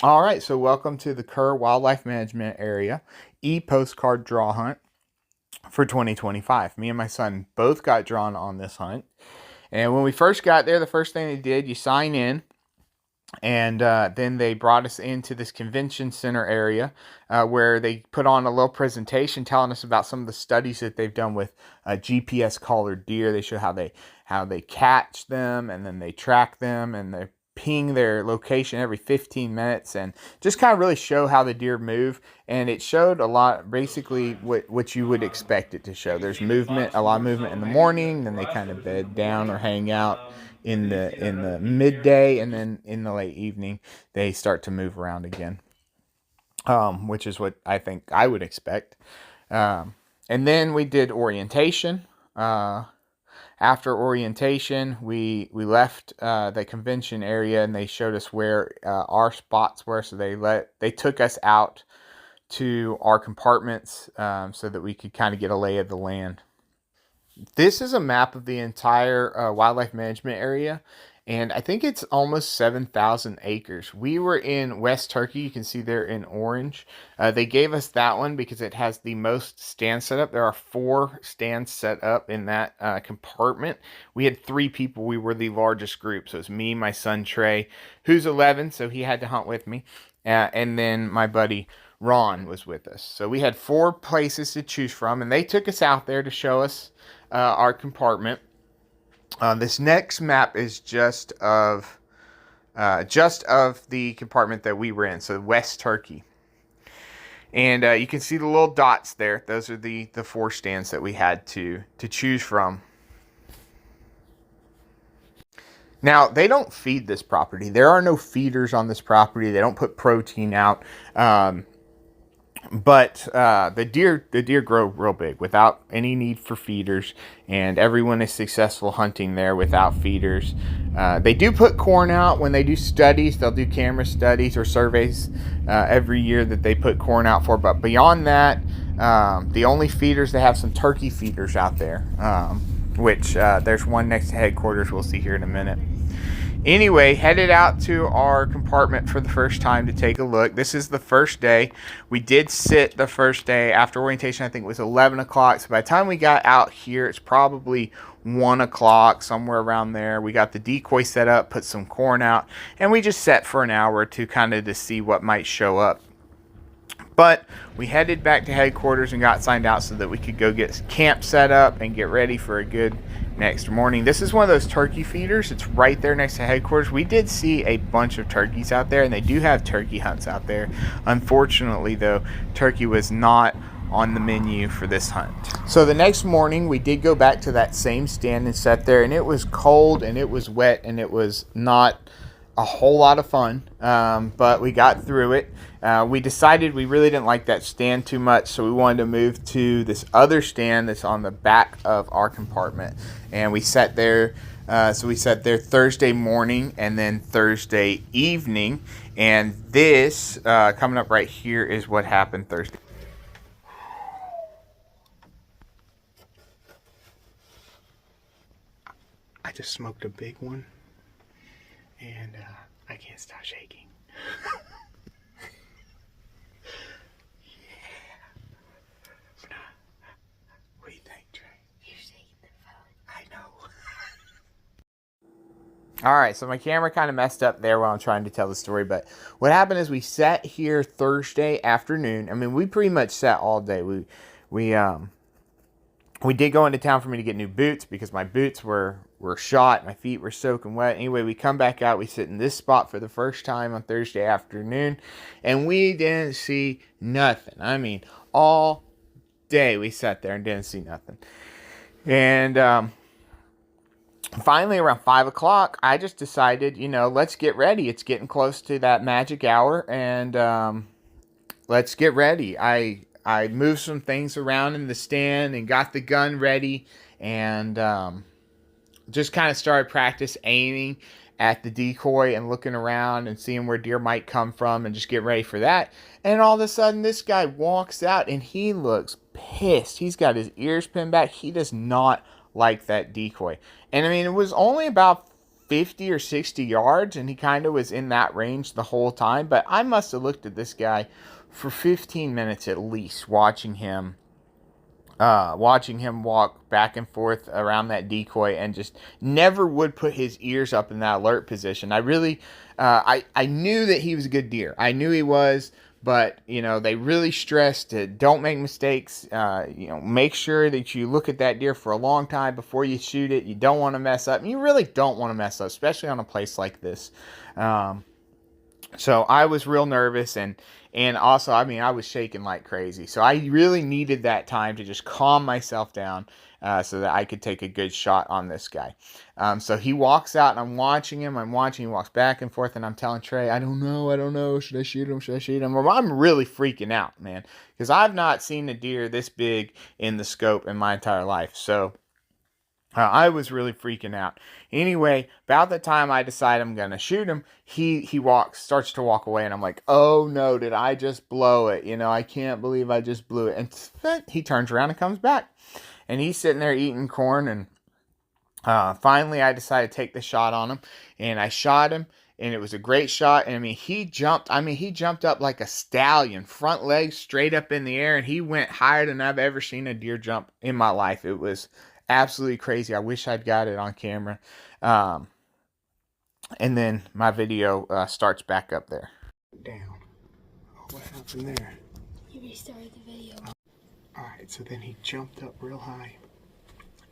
All right, so welcome to the Kerr Wildlife Management Area e-postcard draw hunt for 2025. Me and my son both got drawn on this hunt. And when we first got there, the first thing they did, you sign in, and then they brought us into this convention center area where they put on a little presentation telling us about some of the studies that they've done with GPS collared deer. They show how they catch them, and then they track them, and they ping their location every 15 minutes, and just kind of really show how the deer move. And it showed a lot, basically what you would expect it to show. There's movement, a lot of movement in the morning, then they kind of bed down or hang out in the midday, and then in the late evening they start to move around again, which is what I think I would expect. And then we did orientation. After orientation, we left the convention area, and they showed us where our spots were. So they took us out to our compartments so that we could kind of get a lay of the land. This is a map of the entire wildlife management area, and I think it's almost 7,000 acres. We were in West Turkey. You can see there in orange. They gave us that one because it has the most stands set up. There are 4 stands set up in that compartment. We had 3 people. We were the largest group. So it's me, my son Trey, who's 11, so he had to hunt with me, and then my buddy Ron was with us. So we had 4 places to choose from, and they took us out there to show us our compartment. This next map is just of the compartment that we were in, so West Turkey. And you can see the little dots there. Those are the 4 stands that we had to choose from. Now, they don't feed this property. There are no feeders on this property. They don't put protein out. But the deer grow real big without any need for feeders, and everyone is successful hunting there without feeders. They do put corn out when they do studies. They'll do camera studies or surveys every year that they put corn out for. But beyond that, the only feeders, they have some turkey feeders out there, which there's one next to headquarters we'll see here in a minute. Anyway, headed out to our compartment for the first time to take a look. This is the first day. We did sit the first day after orientation. I think it was 11 o'clock. So by the time we got out here, it's probably 1 o'clock, somewhere around there. We got the decoy set up, put some corn out, and we just sat for an hour to kind of to see what might show up. But we headed back to headquarters and got signed out so that we could go get camp set up and get ready for a good next morning. This is one of those turkey feeders. It's right there next to headquarters. We did see a bunch of turkeys out there, and they do have turkey hunts out there. Unfortunately, though, turkey was not on the menu for this hunt. So the next morning, we did go back to that same stand and sat there, and it was cold and it was wet and it was not a whole lot of fun, but we got through it. We decided we really didn't like that stand too much, so we wanted to move to this other stand that's on the back of our compartment, and we sat there. So we sat there Thursday morning and then Thursday evening, and this coming up right here is what happened Thursday. I just smoked a big one, and I can't stop shaking. What do you think, Trey? You're shaking the phone. I know. All right, so my camera kind of messed up there while I'm trying to tell the story, but what happened is we sat here Thursday afternoon. I mean, we pretty much sat all day. We did go into town for me to get new boots because my boots were shot. My feet were soaking wet. Anyway, we come back out. We sit in this spot for the first time on Thursday afternoon, and we didn't see nothing. I mean, all day we sat there and didn't see nothing. And finally, around 5 o'clock, I just decided, let's get ready. It's getting close to that magic hour, and let's get ready. I moved some things around in the stand and got the gun ready, and just kind of started practice aiming at the decoy and looking around and seeing where deer might come from and just get ready for that. And all of a sudden, this guy walks out and he looks pissed. He's got his ears pinned back. He does not like that decoy. And I mean, it was only about 50 or 60 yards, and he kind of was in that range the whole time. But I must have looked at this guy for 15 minutes at least, watching him walk back and forth around that decoy, and just never would put his ears up in that alert position. I really, I knew that he was a good deer. I knew he was, but, you know, they really stressed to don't make mistakes. You know, make sure that you look at that deer for a long time before you shoot it. You don't want to mess up. You really don't want to mess up, especially on a place like this. So I was real nervous, and also, I mean, I was shaking like crazy. So I really needed that time to just calm myself down so that I could take a good shot on this guy. So he walks out, and I'm watching him. He walks back and forth, and I'm telling Trey, I don't know. Should I shoot him? Well, I'm really freaking out, man, because I've not seen a deer this big in the scope in my entire life. So I was really freaking out. Anyway, about the time I decide I'm gonna shoot him, he starts to walk away, and I'm like, oh no, did I just blow it? You know, I can't believe I just blew it. And then he turns around and comes back, and he's sitting there eating corn. And finally, I decided to take the shot on him, and I shot him, and it was a great shot. And he jumped up like a stallion, front legs straight up in the air, and he went higher than I've ever seen a deer jump in my life. It was absolutely crazy. I wish I'd got it on camera. And then my video starts back up there. Down. Oh, what happened there? You restarted the video. Alright, so then he jumped up real high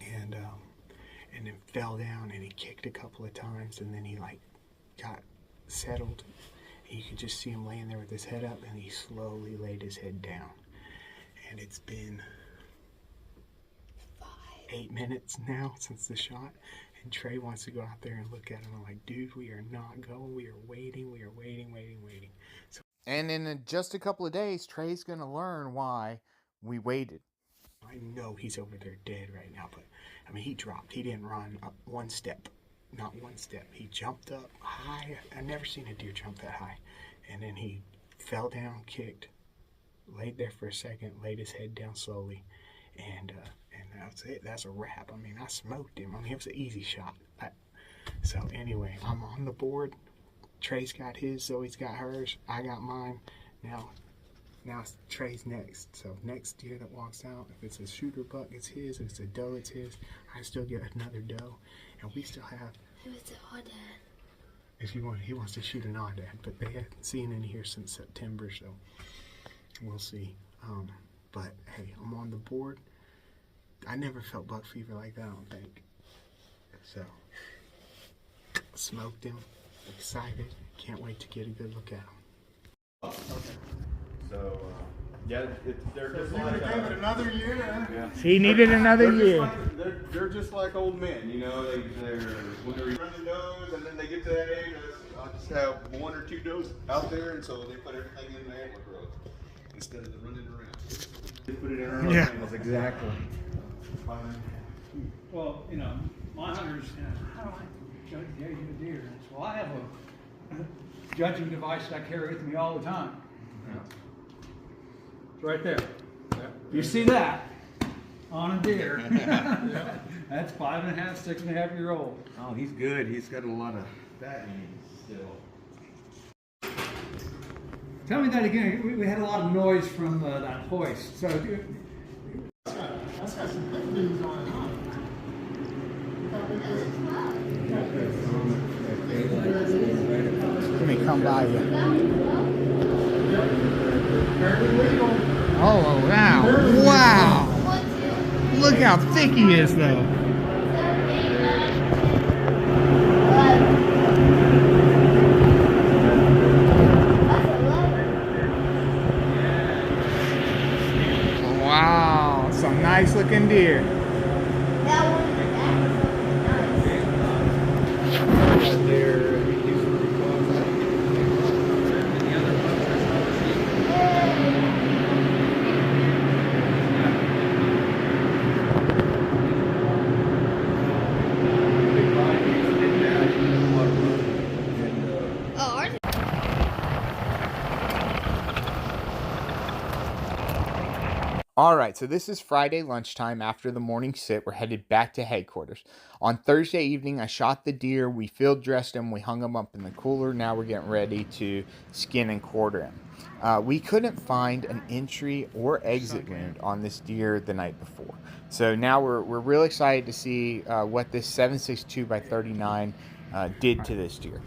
and then fell down, and he kicked a couple of times, and then he like got settled. And you could just see him laying there with his head up, and he slowly laid his head down. And it's been 8 minutes now since the shot, and Trey wants to go out there and look at him. I'm like, dude, we are not going. We are waiting. So, and in just a couple of days, Trey's gonna learn why we waited. I know he's over there dead right now, but I mean, he dropped. He didn't run up one step, not one step. He jumped up high. I've never seen a deer jump that high. And then he fell down, kicked, laid there for a second, laid his head down slowly, and that's it. That's a wrap. I mean, I smoked him. I mean, it was an easy shot. So anyway, I'm on the board. Trey's got his, Zoe's got hers, I got mine. Now Trey's next. So next deer that walks out, if it's a shooter buck, it's his. If it's a doe, it's his. I still get another doe, and we still have. It was the oddad. If you want, he wants to shoot an oddad, but they haven't seen any here since September, so we'll see. But hey, I'm on the board. I never felt buck fever like that, I don't think. So, smoked him, excited, can't wait to get a good look at him. Okay. So, yeah, they're just Gave like it another year. yeah. He needed another year. They're just like old men, you know. They're when they're running does, and then they get to that age. I just have 1 or 2 does out there, and so they put everything in the antler growth instead of the running around. They put it in our animals exactly. Well, you know, my hunters, how do I judge the age of a deer? Well, I have a judging device that I carry with me all the time. It's right there. You see that on a deer? That's 5.5, 6.5 year old. Oh, he's good. He's got a lot of fat in him still. Tell me that again. We had a lot of noise from that hoist. So, That's got some big dudes on it, huh? Let me come by you. Oh, wow. Wow. Look how thick he is, though. Wow. Some nice looking deer. All right, so this is Friday lunchtime after the morning sit. We're headed back to headquarters. On Thursday evening, I shot the deer. We field dressed him. We hung him up in the cooler. Now we're getting ready to skin and quarter him. We couldn't find an entry or exit wound on this deer the night before. So now we're really excited to see what this 7.62 by 39 did to this deer.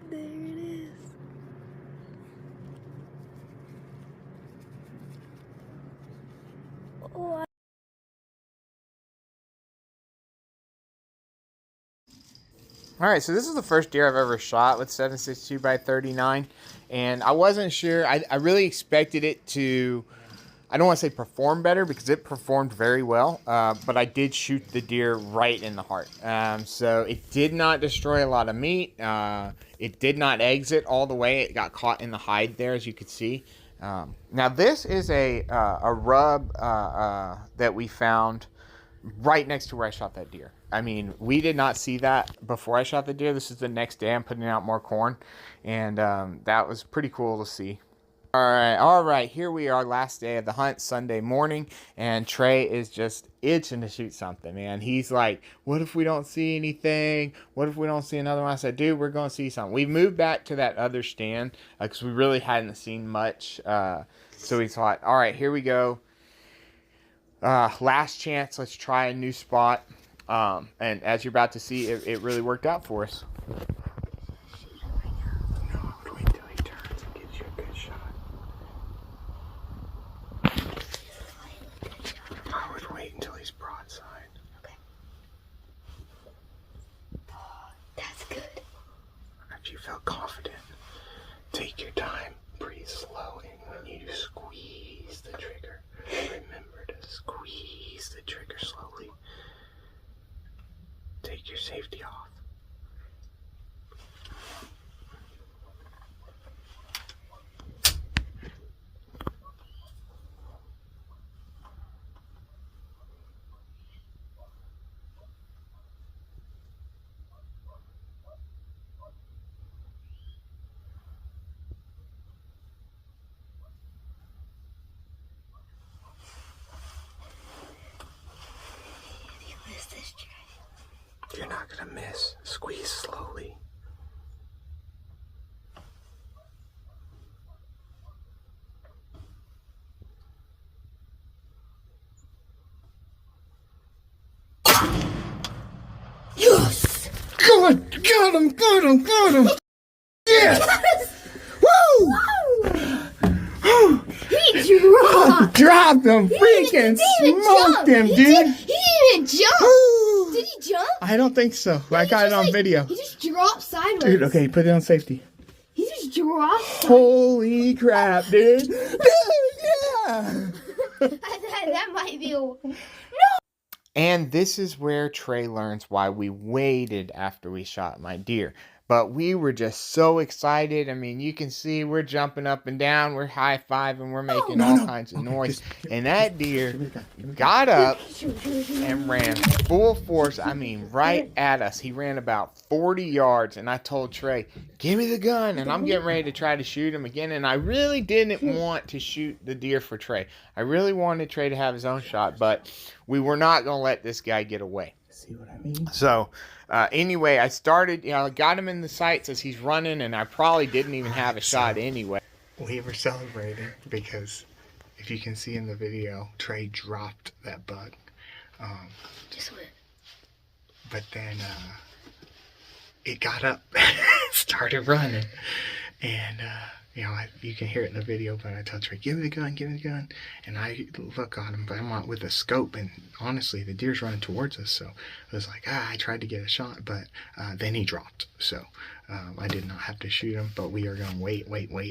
There it is. Oh, All right, so this is the first deer I've ever shot with 7.62 by 39, and I wasn't sure. I really expected it to, I don't want to say perform better because it performed very well, but I did shoot the deer right in the heart. So it did not destroy a lot of meat. It did not exit all the way. It got caught in the hide there, as you could see. Now this is a rub that we found right next to where I shot that deer. I mean, we did not see that before I shot the deer. This is the next day I'm putting out more corn, and that was pretty cool to see. All right, here we are, last day of the hunt, Sunday morning, and Trey is just itching to shoot something, man. He's like, what if we don't see anything? What if we don't see another one? I said, dude, we're going to see something. We moved back to that other stand because we really hadn't seen much, so we thought, all right, here we go. Last chance, let's try a new spot. And as you're about to see, it really worked out for us. No, I would wait till he turns and gives you a good shot. I would wait until he's broadside. okay. Oh, that's good. If you felt confident, take your time, breathe slow, and when you squeeze the trigger, remember to squeeze the trigger slowly. Take your safety off. You missed this try. You're not gonna miss. Squeeze slowly. Yes! Good! Got him! Yes! Woo! He dropped! Dropped him! He Freaking didn't even smoked jump. him, He dude! didn't even jump! Woo! Did he jump? I don't think so. I He got it just, on like, video. He just dropped sideways. Dude, okay, put it on safety. He just dropped sideways. Holy crap, dude! Dude, yeah! that might be a... And this is where Trey learns why we waited after we shot my deer. But we were just so excited. I mean, you can see we're jumping up and down. We're high-fiving. We're making all kinds of noise. And that deer got up and ran full force. I mean, right at us. He ran about 40 yards. And I told Trey, give me the gun. And I'm getting ready to try to shoot him again. And I really didn't want to shoot the deer for Trey. I really wanted Trey to have his own shot. But we were not going to let this guy get away. See what I mean? So, anyway, I started, got him in the sights as he's running, and I probably didn't even have a shot anyway. We were celebrating because, if you can see in the video, Trey dropped that bug. Just went. But then it got up, started running, and you can hear it in the video. But I tell Trey, "Give me the gun," and I look on him, but I'm out with a scope, and honestly, the deer's running towards us. So I was like, I tried to get a shot, but then he dropped. So I did not have to shoot him, but we are gonna wait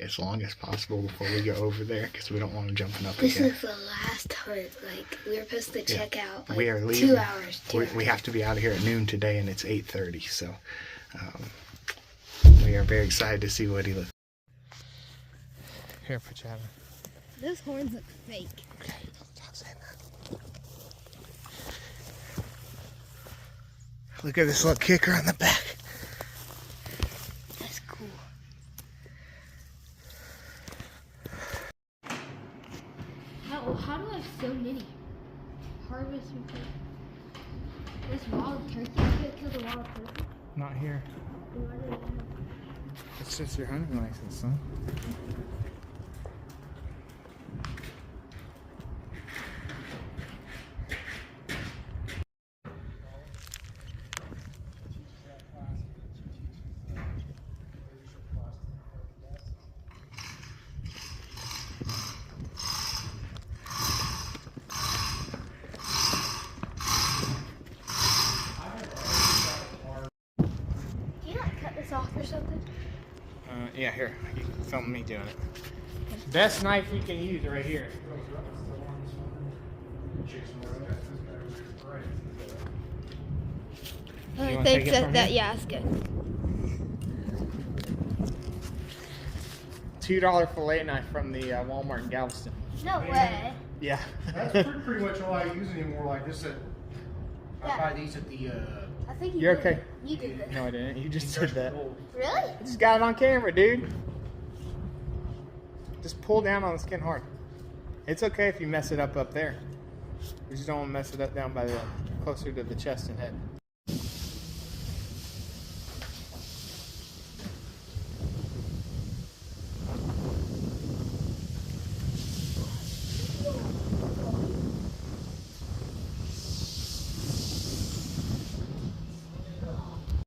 as long as possible before we go over there because we don't want him jumping up This again. is the last hunt. Like, we were supposed to check out, like, We are leaving. 2 hours. We have to be out of here at noon today, and it's 8:30. So we are very excited to see what he looks. Here, put your hat on. Those horns look fake. Okay, stop saying that. Look at this little kicker on the back. That's cool. How do I have so many? Harvest and turkey. There's wild turkey. You could kill the wild turkey. Not here. Why do I have- It's just your hunting license, son. Can you like cut this off or something? Yeah, here. You can film me doing it. Best knife you can use right here. I wanna think take it from that here? yeah, it's good. $2 fillet knife from the Walmart in Galveston. No way. Yeah. That's pretty much all I use anymore. Like this, I Yeah. buy these at the. I think you You're did. okay. You did this. No, I didn't. You just said that. Really? I just got it on camera, dude. Just pull down on the skin hard. It's okay if you mess it up there. You just don't want to mess it up down by the closer to the chest and head.